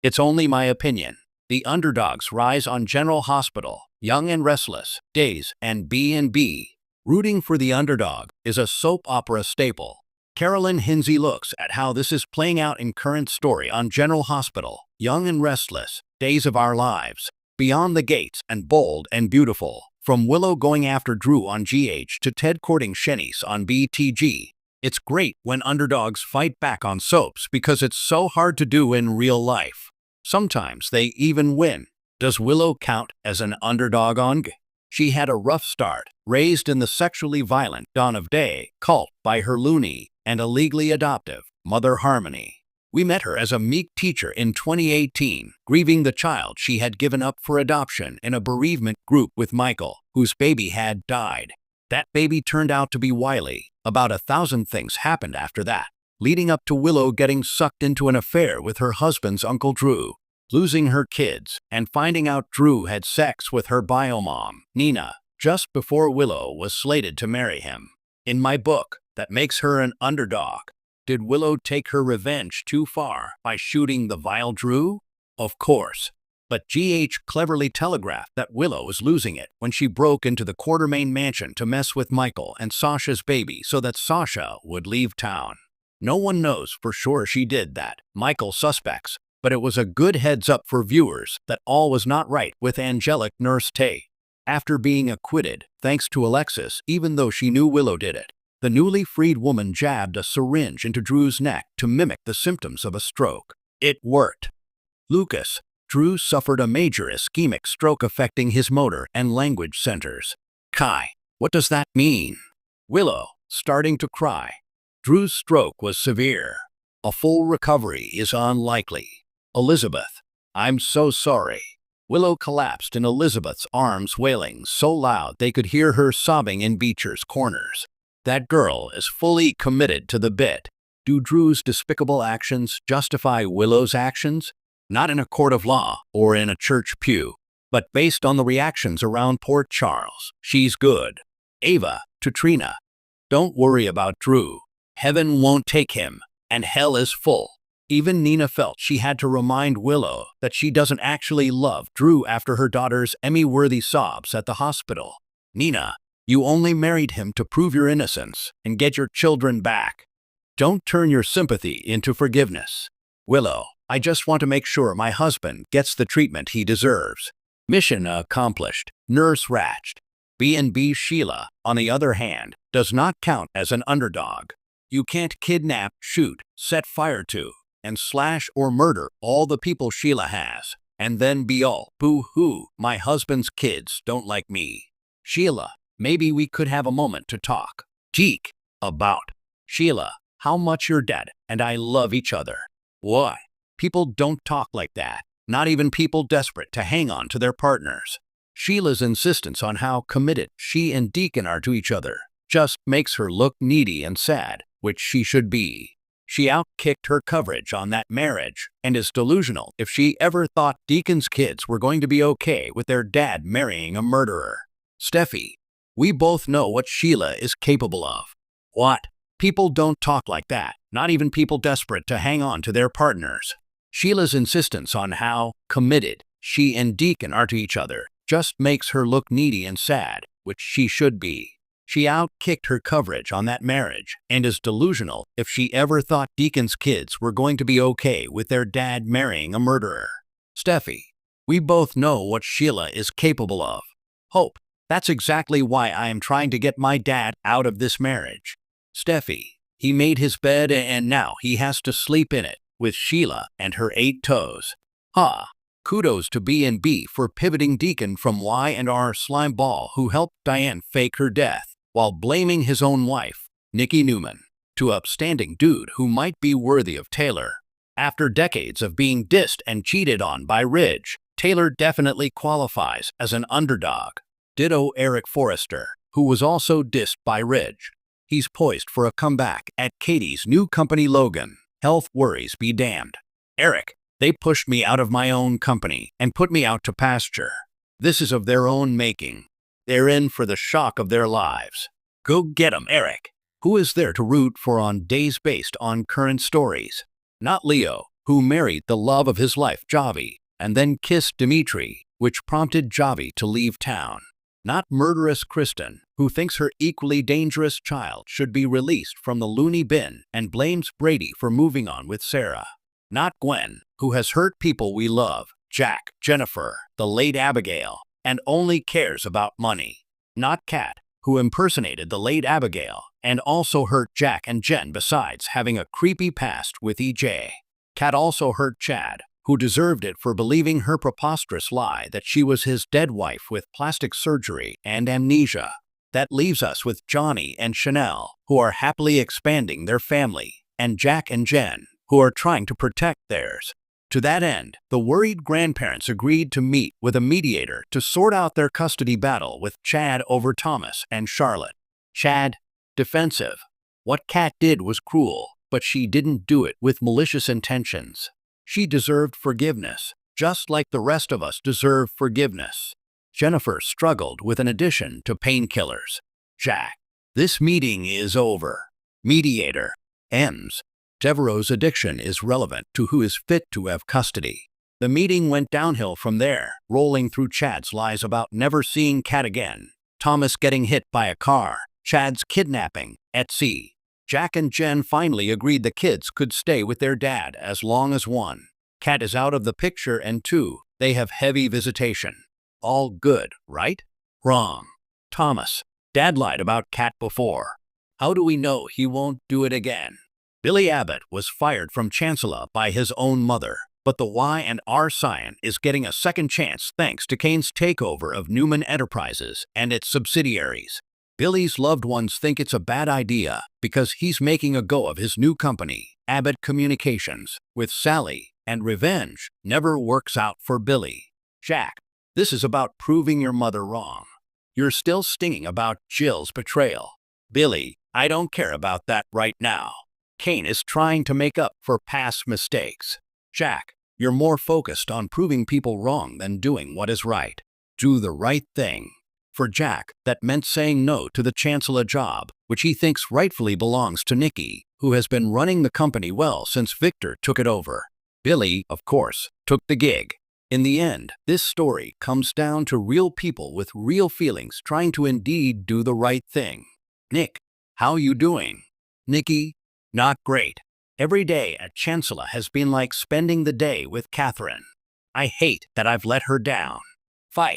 It's only my opinion. The Underdogs rise on General Hospital, Young and Restless, Days, and B&B. Rooting for the underdog is a soap opera staple. Carolyn Hinsey looks at how this is playing out in current story on General Hospital, Young and Restless, Days of Our Lives. Beyond the Gates and Bold and Beautiful. From Willow going after Drew on GH to Ted courting Shanice on BTG. It's great when underdogs fight back on soaps because it's so hard to do in real life. Sometimes they even win. Does Willow count as an underdog on G? She had a rough start, raised in the sexually violent Dawn of Day cult by her loony and illegally adoptive mother Harmony. We met her as a meek teacher in 2018, grieving the child she had given up for adoption in a bereavement group with Michael, whose baby had died. That baby turned out to be Wiley. About 1,000 things happened after that, leading up to Willow getting sucked into an affair with her husband's Uncle Drew, losing her kids, and finding out Drew had sex with her bio-mom, Nina, just before Willow was slated to marry him. In my book, that makes her an underdog. Did Willow take her revenge too far by shooting the vile Drew? Of course. But GH cleverly telegraphed that Willow was losing it when she broke into the Quartermain mansion to mess with Michael and Sasha's baby so that Sasha would leave town. No one knows for sure she did that, Michael suspects, but it was a good heads up for viewers that all was not right with angelic Nurse Tay. After being acquitted, thanks to Alexis, even though she knew Willow did it, the newly freed woman jabbed a syringe into Drew's neck to mimic the symptoms of a stroke. It worked. Lucas. Drew suffered a major ischemic stroke affecting his motor and language centers. Kai. What does that mean? Willow, starting to cry. Drew's stroke was severe. A full recovery is unlikely. Elizabeth. I'm so sorry. Willow collapsed in Elizabeth's arms, wailing so loud they could hear her sobbing in Beecher's corners. That girl is fully committed to the bit. Do Drew's despicable actions justify Willow's actions? Not in a court of law or in a church pew, but based on the reactions around Port Charles. She's good. Ava to Trina. Don't worry about Drew. Heaven won't take him, and hell is full. Even Nina felt she had to remind Willow that she doesn't actually love Drew after her daughter's Emmy-worthy sobs at the hospital. Nina, you only married him to prove your innocence and get your children back. Don't turn your sympathy into forgiveness. Willow, I just want to make sure my husband gets the treatment he deserves. Mission accomplished. Nurse Ratched. B&B Sheila, on the other hand, does not count as an underdog. You can't kidnap, shoot, set fire to, and slash or murder all the people Sheila has, and then be all, boo-hoo, my husband's kids don't like me. Sheila, maybe we could have a moment to talk. Geek. About. Sheila, how much your dad and I love each other. Why? People don't talk like that, not even people desperate to hang on to their partners. Sheila's insistence on how committed she and Deacon are to each other just makes her look needy and sad, which she should be. She outkicked her coverage on that marriage and is delusional if she ever thought Deacon's kids were going to be okay with their dad marrying a murderer. Steffi, we both know what Sheila is capable of. What? People don't talk like that, not even people desperate to hang on to their partners. Sheila's insistence on how committed she and Deacon are to each other just makes her look needy and sad, which she should be. She outkicked her coverage on that marriage and is delusional if she ever thought Deacon's kids were going to be okay with their dad marrying a murderer. Steffi, we both know what Sheila is capable of. Hope, that's exactly why I am trying to get my dad out of this marriage. Steffi, he made his bed and now he has to sleep in it with Sheila and her 8 toes. Ha! Kudos to B&B for pivoting Deacon from Y&R slimeball who helped Diane fake her death while blaming his own wife, Nikki Newman, to upstanding dude who might be worthy of Taylor. After decades of being dissed and cheated on by Ridge, Taylor definitely qualifies as an underdog. Ditto Eric Forrester, who was also dissed by Ridge. He's poised for a comeback at Katie's new company Logan. Health worries be damned. Eric, they pushed me out of my own company and put me out to pasture. This is of their own making. They're in for the shock of their lives. Go get 'em, Eric. Who is there to root for on days based on current stories? Not Leo, who married the love of his life, Javi, and then kissed Dimitri, which prompted Javi to leave town. Not murderous Kristen, who thinks her equally dangerous child should be released from the loony bin and blames Brady for moving on with Sarah. Not Gwen, who has hurt people we love, Jack, Jennifer, the late Abigail, and only cares about money. Not Kat, who impersonated the late Abigail and also hurt Jack and Jen besides having a creepy past with EJ. Kat also hurt Chad, who deserved it for believing her preposterous lie that she was his dead wife with plastic surgery and amnesia. That leaves us with Johnny and Chanel, who are happily expanding their family, and Jack and Jen, who are trying to protect theirs. To that end, the worried grandparents agreed to meet with a mediator to sort out their custody battle with Chad over Thomas and Charlotte. Chad, defensive. What Kat did was cruel, but she didn't do it with malicious intentions. She deserved forgiveness, just like the rest of us deserve forgiveness. Jennifer struggled with an addiction to painkillers. Jack. This meeting is over. Mediator. M's. Devereaux's addiction is relevant to who is fit to have custody. The meeting went downhill from there, rolling through Chad's lies about never seeing Kat again, Thomas getting hit by a car, Chad's kidnapping, etc. Jack and Jen finally agreed the kids could stay with their dad as long as 1. Kat is out of the picture and 2. They have heavy visitation. All good, right? Wrong. Thomas. Dad lied about Kat before. How do we know he won't do it again? Billy Abbott was fired from Chancellor by his own mother, but the Y&R Scion is getting a second chance thanks to Kane's takeover of Newman Enterprises and its subsidiaries. Billy's loved ones think it's a bad idea because he's making a go of his new company, Abbott Communications, with Sally, and revenge never works out for Billy. Jack, this is about proving your mother wrong. You're still stinging about Jill's betrayal. Billy, I don't care about that right now. Kane is trying to make up for past mistakes. Jack, you're more focused on proving people wrong than doing what is right. Do the right thing. For Jack, that meant saying no to the Chancellor job, which he thinks rightfully belongs to Nikki, who has been running the company well since Victor took it over. Billy, of course, took the gig. In the end, this story comes down to real people with real feelings trying to indeed do the right thing. Nick, how you doing? Nikki, not great. Every day at Chancellor has been like spending the day with Catherine. I hate that I've let her down.